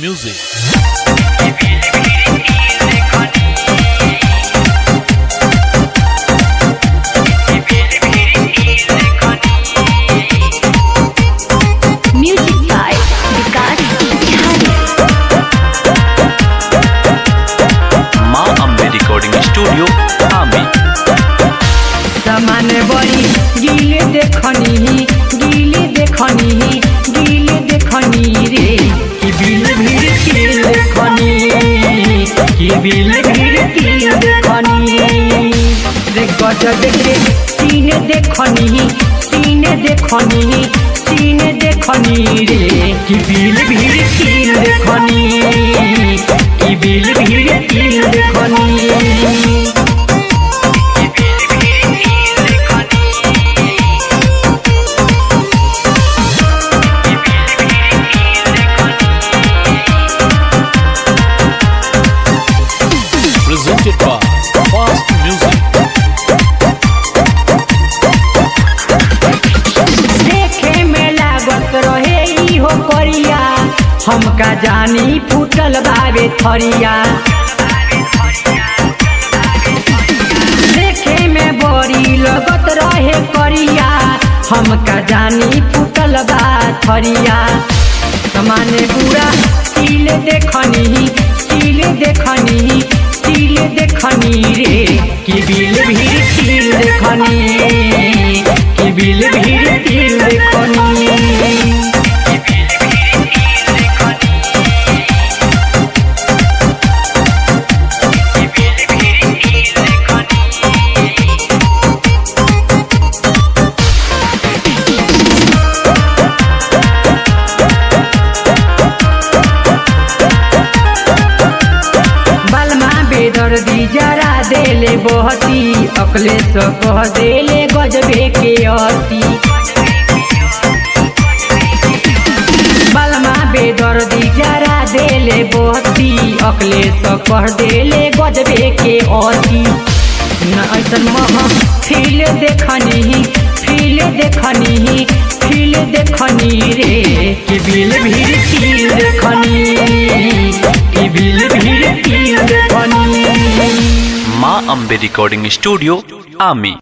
Music. Music by Vikas Bihari. माँ Ambe recording studio आमी। सामान बड़ी गीले देखनी रे कि बिल भीड़ की देखनी कि बिल भीड़ की देखनी रे गजब के सीने देखनी रे कि बिल भीड़ की देखनी कि बिल भीड़ की देखनी। Presented by Fast Music. देखे में लागत रहे ई हो करिया हमका जानी फूटल बावे थरिया। देखे में बड़ी लगत रहे करिया हमका जानी फूटल बा थरिया। समाने पूरा सील देखनी रे कि बिल भीड़ सील देखनी कि बिल भीड़ सील देखनी। दर्दी जरा देले बहती अकले सो कह देले गजबे के अति। बलमा बेदर्दी जरा देले बहती अकले सो कह देले गजबे के अति। न ऐसन मह फील देखनी रे कि बिल भीड़ फील देखनी कि बिल भीड़ फील देखनी। माँ अम्बे रिकॉर्डिंग स्टूडियो आमी।